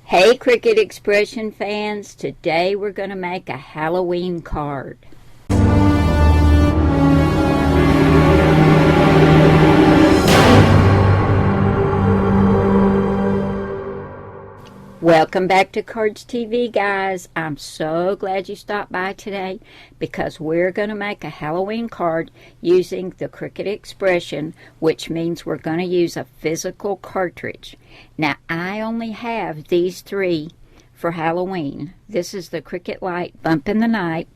Hey Cricut Expression fans, today we're going to make a Halloween card. Welcome back to Cardz TV, guys. I'm so glad you stopped by today because we're going to make a Halloween card using the Cricut Expression, which means we're going to use a physical cartridge. Now, I only have these three for Halloween. This is the Cricut Light Bump in the Night.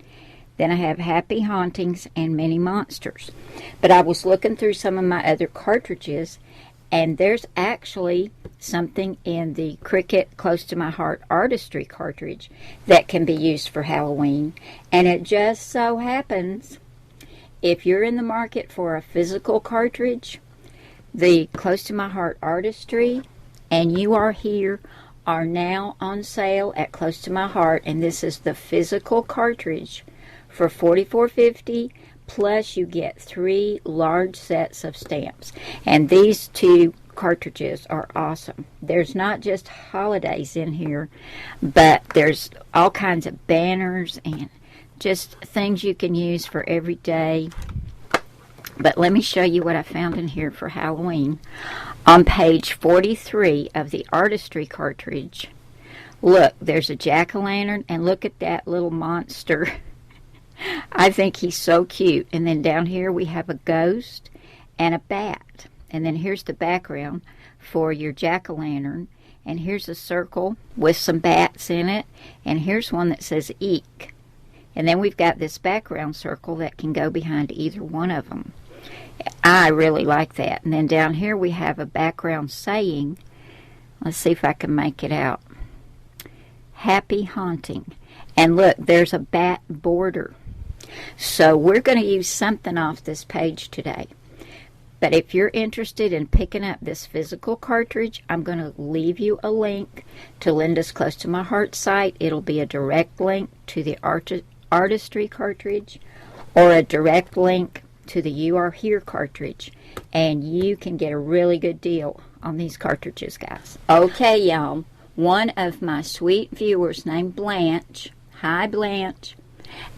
Then I have Happy Hauntings and Mini Monsters. But I was looking through some of my other cartridges, and there's actually something in the Cricut Close to My Heart Artistry cartridge that can be used for Halloween. And it just so happens, if you're in the market for a physical cartridge, the Close to My Heart Artistry and You Are Here are now on sale at Close to My Heart. And this is the physical cartridge for $44.50. Plus you get 3 large sets of stamps. And these two cartridges are awesome. There's not just holidays in here, but there's all kinds of banners and just things you can use for every day. But let me show you what I found in here for Halloween. On page 43 of the Artistry cartridge, look, there's a jack-o'-lantern, and look at that little monster. I think he's so cute. And then down here we have a ghost and a bat. And then here's the background for your jack-o'-lantern. And here's a circle with some bats in it. And here's one that says Eek. And then we've got this background circle that can go behind either one of them. I really like that. And then down here we have a background saying, let's see if I can make it out, Happy Haunting. And look, there's a bat border. So we're going to use something off this page today. But if you're interested in picking up this physical cartridge, I'm going to leave you a link to Linda's Close to My Heart site. It'll be a direct link to the Artistry cartridge or a direct link to the You Are Here cartridge. And you can get a really good deal on these cartridges, guys. Okay, y'all. One of my sweet viewers named Blanche, hi Blanche,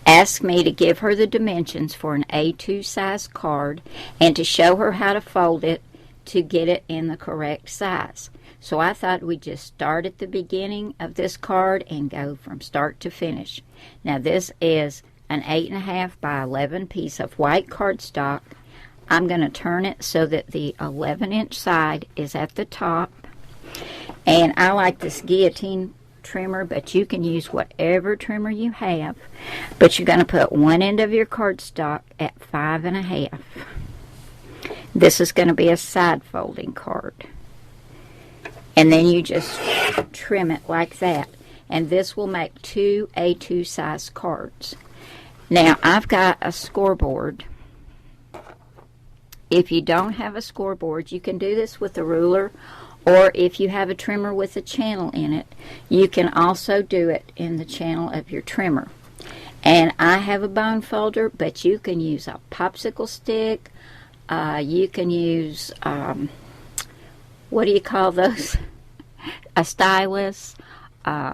asked me to give her the dimensions for an A2 size card and to show her how to fold it to get it in the correct size. So I thought we'd just start at the beginning of this card and go from start to finish. Now this is an 8.5 by 11 piece of white cardstock. I'm going to turn it so that the 11-inch side is at the top. And I like this guillotine trimmer, but you can use whatever trimmer you have. But you're going to put one end of your cardstock at 5.5. This is going to be a side folding card. And then you just trim it like that. And this will make 2 A2 size cards. Now, I've got a scoreboard. If you don't have a scoreboard, you can do this with a ruler, or if you have a trimmer with a channel in it, you can also do it in the channel of your trimmer. And I have a bone folder, but you can use a popsicle stick. You can use, what do you call those? A stylus.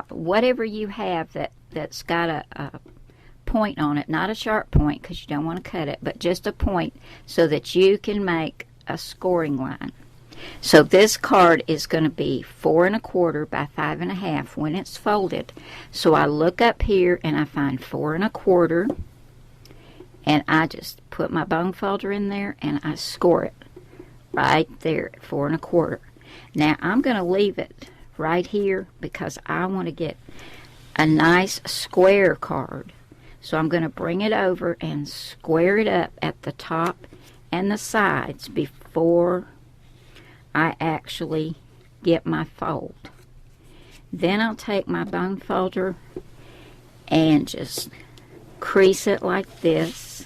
Whatever you have that's got a point on it. Not a sharp point because you don't want to cut it, but just a point so that you can make a scoring line. So this card is going to be 4.25 by 5.5 when it's folded. So I look up here and I find 4.25, and I just put my bone folder in there and I score it right there at 4.25. Now I'm going to leave it right here because I want to get a nice square card. So I'm going to bring it over and square it up at the top and the sides before I actually get my fold. Then I'll take my bone folder and just crease it like this.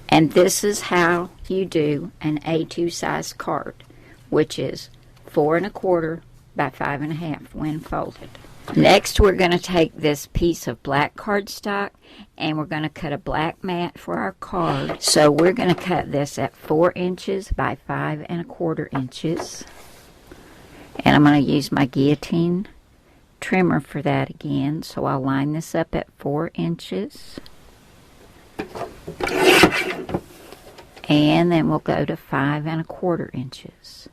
And this is how you do an A2 size card, which is 4.25 by 5.5 when folded. Next, we're going to take this piece of black cardstock and we're going to cut a black mat for our card. So we're going to cut this at 4 inches by 5.25 inches. And I'm going to use my guillotine trimmer for that again. So I'll line this up at 4 inches. And then we'll go to 5 1/4 inches.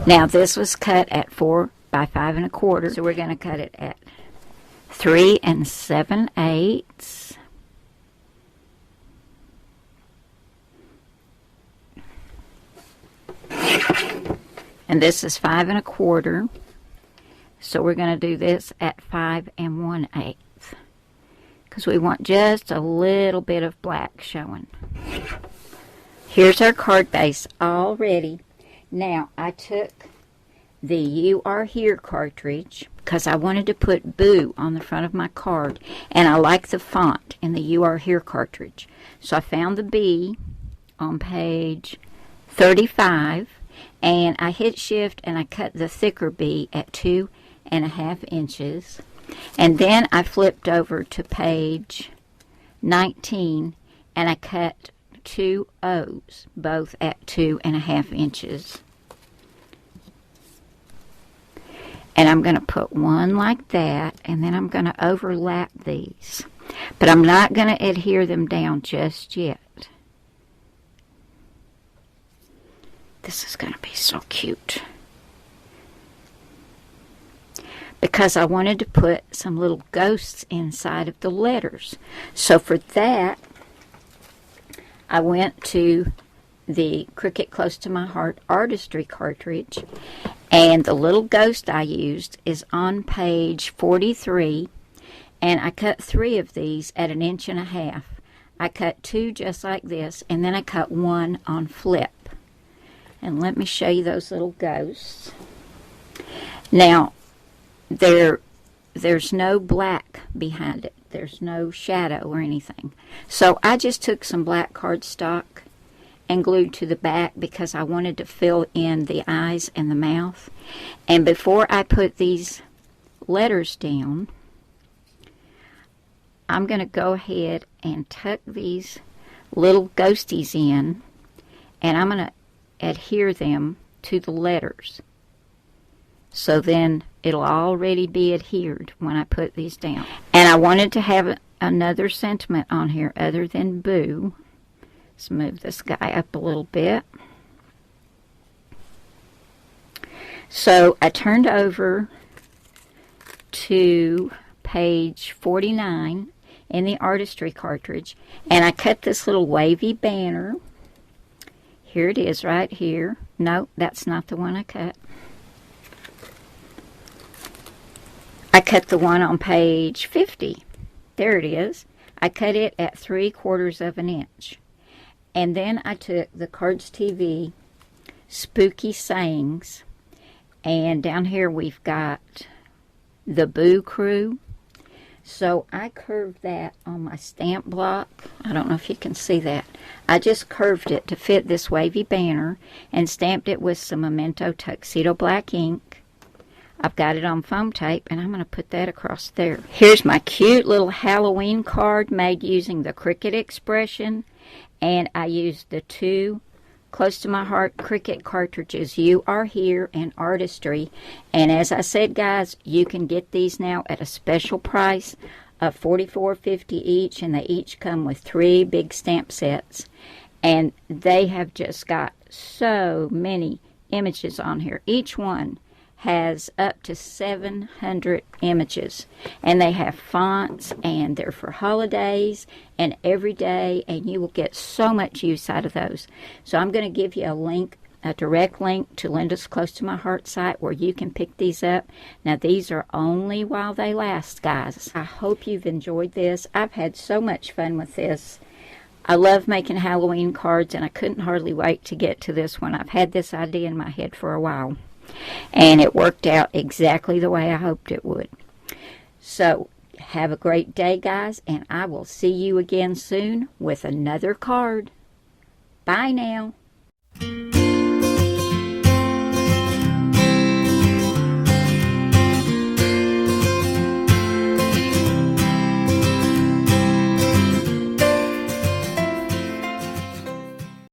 Now this was cut at 4 by 5 1/4, so we're going to cut it at 3 7/8. And this is 5 1/4, so we're going to do this at 5 1/8 because we want just a little bit of black showing. Here's our card base all ready. Now I took the You Are Here cartridge because I wanted to put Boo on the front of my card, and I like the font in the You Are Here cartridge. So I found the B on page 35, and I hit shift and I cut the thicker B at 2 1/2 inches, and then I flipped over to page 19 and I cut 2 O's, both at 2 1/2 inches. And I'm going to put one like that, and then I'm going to overlap these. But I'm not going to adhere them down just yet. This is going to be so cute. Because I wanted to put some little ghosts inside of the letters. So for that, I went to the Cricut Close to My Heart Artistry cartridge, and the little ghost I used is on page 43, and I cut 3 of these at 1 1/2 inches. I cut 2 just like this, and then I cut 1 on flip. And let me show you those little ghosts. Now, there's no black behind it. There's no shadow or anything. So I just took some black cardstock and glued to the back because I wanted to fill in the eyes and the mouth. And before I put these letters down, I'm going to go ahead and tuck these little ghosties in, and I'm going to adhere them to the letters. So then it'll already be adhered when I put these down. And I wanted to have another sentiment on here other than Boo. Let's move this guy up a little bit. So I turned over to page 49 in the Artistry cartridge, and I cut this little wavy banner. Here it is right here. No, that's not the one I cut. I cut the one on page 50. There it is. I cut it at 3/4 inch. And then I took the Cardz TV Spooky Sayings, and down here we've got the Boo Crew. So I curved that on my stamp block. I don't know if you can see that. I just curved it to fit this wavy banner and stamped it with some Memento Tuxedo black ink. I've got it on foam tape, and I'm going to put that across there. Here's my cute little Halloween card made using the Cricut expression, and I used the 2 Close to My Heart Cricut cartridges, You Are Here and Artistry. And as I said, guys, you can get these now at a special price of $44.50 each, and they each come with 3 big stamp sets. And they have just got so many images on here. Each one has up to 700 images, and they have fonts, and they're for holidays and every day, and you will get so much use out of those. So I'm going to give you a link, a direct link to Linda's Close to My Heart site where you can pick these up. Now these are only while they last, guys. I hope you've enjoyed this. I've had so much fun with this. I love making Halloween cards, and I couldn't hardly wait to get to this one. I've had this idea in my head for a while, and it worked out exactly the way I hoped it would. So have a great day, guys, and I will see you again soon with another card. Bye now.